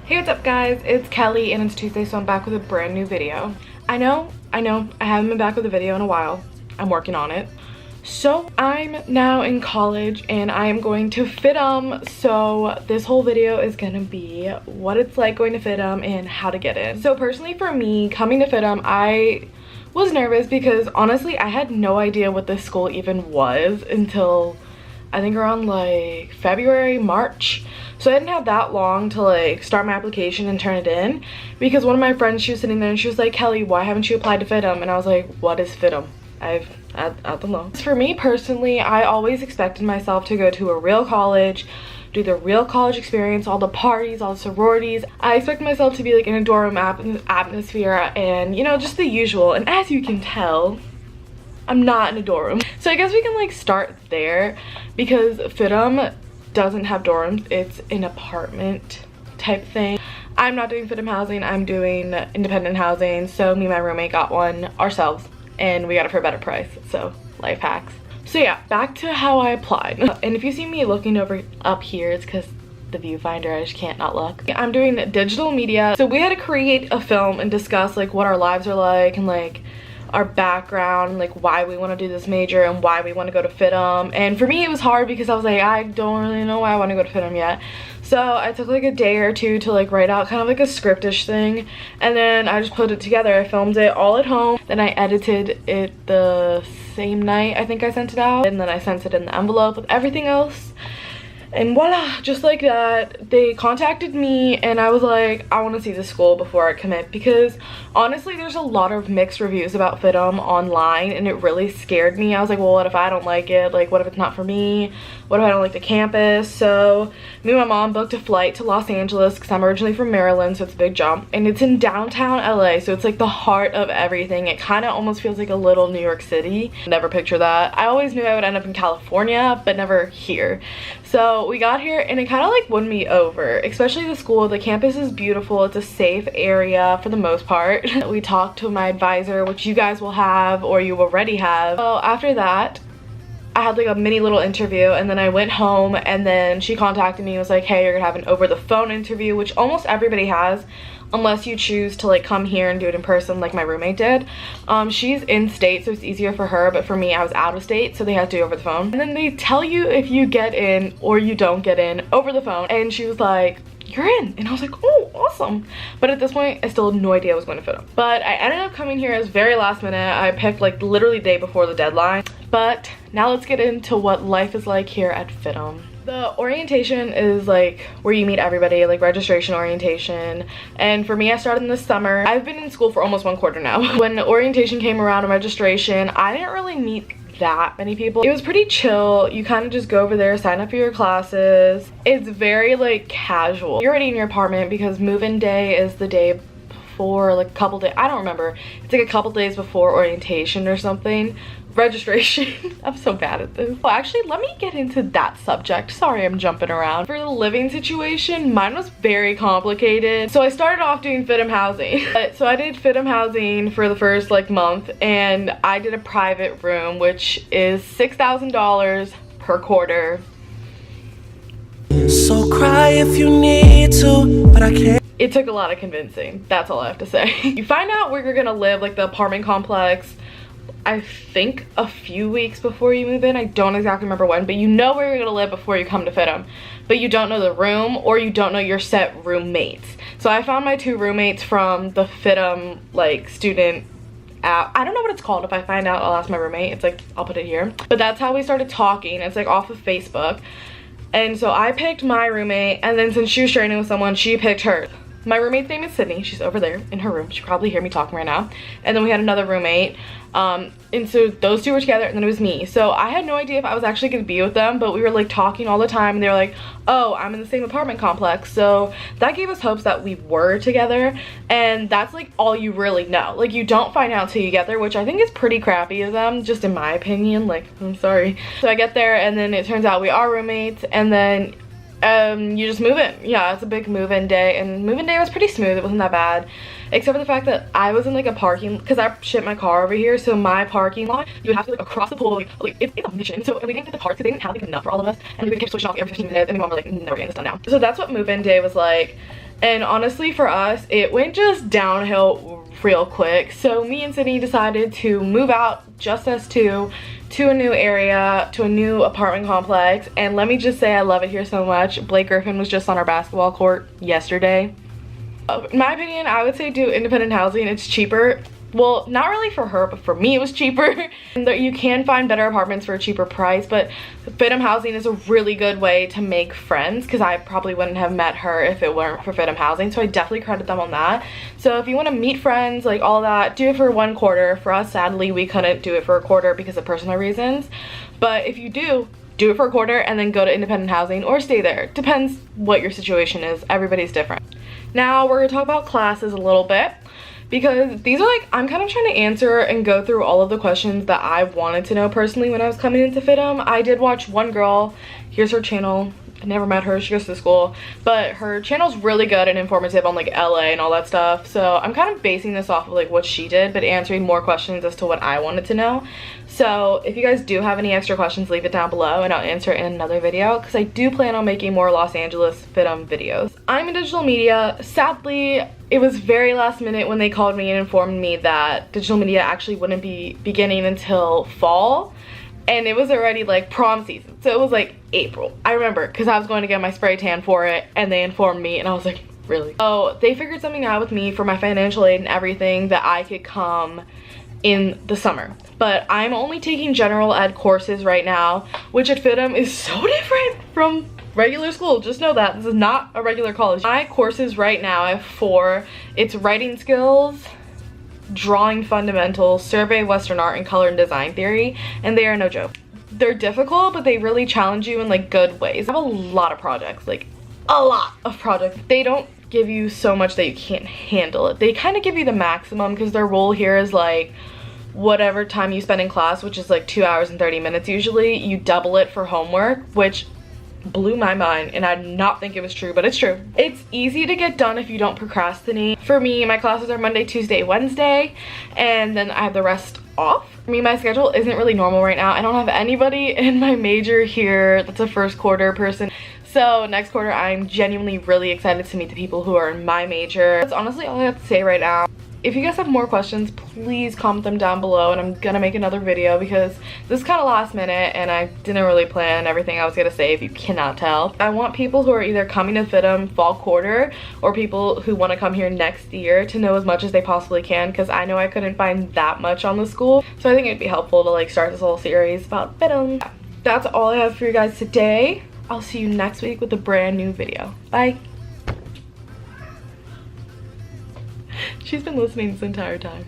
Hey, what's up guys? It's Kelly and it's Tuesday, so I'm back with a brand new video. I know, I haven't been back with a video in a while. I'm working on it. So I'm now in college and I am going to FIDM, so this whole video is gonna be what it's like going to FIDM and how to get in. So personally for me, coming to FIDM, I was nervous because honestly I had no idea what this school even was until I think around like February, March. So I didn't have that long to like start my application and turn it in, because one of my friends, she was sitting there and she was like, Kelly, why haven't you applied to FIDM? And I was like, what is FIDM? I don't know. For me personally, I always expected myself to go to a real college, do the real college experience, all the parties, all the sororities. I expected myself to be like in a dorm atmosphere and, you know, just the usual. And as you can tell, I'm not in a dorm. So I guess we can like start there, because FIDM doesn't have dorms. It's an apartment type thing. I'm not doing FIDM housing, I'm doing independent housing. So me and my roommate got one ourselves and we got it for a better price. So life hacks. So yeah, back to how I applied. And if you see me looking over up here, it's because the viewfinder, I just can't not look. I'm doing digital media. So we had to create a film and discuss like what our lives are like and like our background, like why we want to do this major and why we want to go to FIDM. And for me it was hard because I was like, I don't really know why I want to go to FIDM yet. So I took like a day or two to like write out kind of like a scriptish thing, and then I just put it together. I filmed it all at home, then I edited it the same night I think I sent it out, and then I sent it in the envelope with everything else. And voila, just like that, they contacted me and I was like, I want to see the school before I commit, because honestly there's a lot of mixed reviews about FIDM online and it really scared me. I was like, well, what if I don't like it? Like, what if it's not for me? What if I don't like the campus? So me and my mom booked a flight to Los Angeles because I'm originally from Maryland, so it's a big jump. And it's in downtown LA, so it's like the heart of everything. It kind of almost feels like a little New York City. Never picture that. I always knew I would end up in California, but never here. So we got here and it kind of like won me over, especially the school. The campus is beautiful. It's a safe area for the most part. We talked to my advisor, which you guys will have or you already have. So after that, I had like a mini little interview, and then I went home and then she contacted me and was like, hey, you're gonna have an over the phone interview, which almost everybody has unless you choose to like come here and do it in person like my roommate did. She's in state, so it's easier for her, but for me I was out of state, so they had to do over the phone. And then they tell you if you get in or you don't get in over the phone, and she was like, you're in. And I was like, oh, awesome. But at this point I still had no idea I was going to FIDM. But I ended up coming here as very last minute. I picked like literally the day before the deadline. But now let's get into what life is like here at FIDM. The orientation is like where you meet everybody, like registration orientation. And for me, I started in the summer. I've been in school for almost 1 quarter now. When orientation came around and registration, I didn't really meet that many people. It was pretty chill. You kind of just go over there, sign up for your classes. It's very like casual. You're already in your apartment because move-in day is the day before, like a couple days, I don't remember. It's like a couple days before orientation or something. Registration. I'm so bad at this. Well, actually, let me get into that subject. Sorry, I'm jumping around. For the living situation, mine was very complicated. So I started off doing FIDM housing. So I did FIDM housing for the first like month, and I did a private room, which is $6,000 per quarter. So cry if you need to, but I can't. It took a lot of convincing. That's all I have to say. You find out where you're gonna live, like the apartment complex, I think a few weeks before you move in. I don't exactly remember when, but you know where you're gonna live before you come to FIDM, but you don't know the room, or you don't know your set roommates. So I found my 2 roommates from the FIDM like student app. I don't know what it's called. If I find out, I'll ask my roommate. It's like, I'll put it here. But that's how we started talking. It's like off of Facebook. And so I picked my roommate, and then since she was sharing it with someone, she picked hers. My roommate's name is Sydney. She's over there in her room. She probably hear me talking right now. And then we had another roommate. And so those 2 were together, and then it was me. So I had no idea if I was actually going to be with them, but we were like talking all the time, and they were like, oh, I'm in the same apartment complex. So that gave us hopes that we were together, and that's like all you really know. Like, you don't find out till you get there, which I think is pretty crappy of them, just in my opinion. Like, I'm sorry. So I get there, and then it turns out we are roommates, and then you just move in. Yeah, it's a big move-in day, and move-in day was pretty smooth. It wasn't that bad, except for the fact that I was in like a parking, because I shipped my car over here, so my parking lot, you would have to like across the pool, like it's a mission. So, and we didn't get the parts because they didn't have like enough for all of us, and we kept switching off every 15 minutes, and we were like, never getting this done now. So that's what move-in day was like. And honestly, for us, it went just downhill real quick. So me and Sydney decided to move out, just us two, to a new area, to a new apartment complex. And let me just say, I love it here so much. Blake Griffin was just on our basketball court yesterday. In my opinion, I would say do independent housing. It's cheaper. Well, not really for her, but for me it was cheaper. And you can find better apartments for a cheaper price, but FIDM housing is a really good way to make friends, because I probably wouldn't have met her if it weren't for FIDM housing, so I definitely credit them on that. So if you want to meet friends, like all that, do it for 1 quarter. For us, sadly, we couldn't do it for a quarter because of personal reasons, but if you do it for a quarter and then go to independent housing or stay there. Depends what your situation is. Everybody's different. Now we're gonna talk about classes a little bit, because these are like, I'm kind of trying to answer and go through all of the questions that I wanted to know personally when I was coming into FIDM. I did watch one girl, here's her channel. I never met her, she goes to school, but her channel's really good and informative on like LA and all that stuff. So I'm kind of basing this off of like what she did, but answering more questions as to what I wanted to know. So if you guys do have any extra questions, leave it down below and I'll answer it in another video, because I do plan on making more Los Angeles FIDM videos. I'm in digital media. Sadly, it was very last minute when they called me and informed me that digital media actually wouldn't be beginning until fall. And it was already like prom season, so it was like April. I remember, because I was going to get my spray tan for it and they informed me and I was like, really? So they figured something out with me for my financial aid and everything, that I could come in the summer. But I'm only taking general ed courses right now, which at FIDM is so different from regular school. Just know that this is not a regular college. My courses right now, I have 4. It's writing skills, drawing fundamentals, survey Western art, and color and design theory, and they are no joke. They're difficult, but they really challenge you in like good ways. I have a lot of projects, like a lot of projects. They don't give you so much that you can't handle it. They kind of give you the maximum, because their rule here is like whatever time you spend in class, which is like 2 hours and 30 minutes usually, you double it for homework, which blew my mind, and I did not think it was true, but it's true. It's easy to get done if you don't procrastinate. For me, my classes are Monday, Tuesday, Wednesday, and then I have the rest off. For me, my schedule isn't really normal right now. I don't have anybody in my major here that's a first quarter person. So next quarter, I'm genuinely really excited to meet the people who are in my major. That's honestly all I have to say right now. If you guys have more questions, please comment them down below, and I'm gonna make another video, because this is kind of last minute and I didn't really plan everything I was gonna say, if you cannot tell. I want people who are either coming to FIDM fall quarter or people who want to come here next year to know as much as they possibly can, because I know I couldn't find that much on the school. So I think it'd be helpful to like start this whole series about FIDM. That's all I have for you guys today. I'll see you next week with a brand new video. Bye. She's been listening this entire time.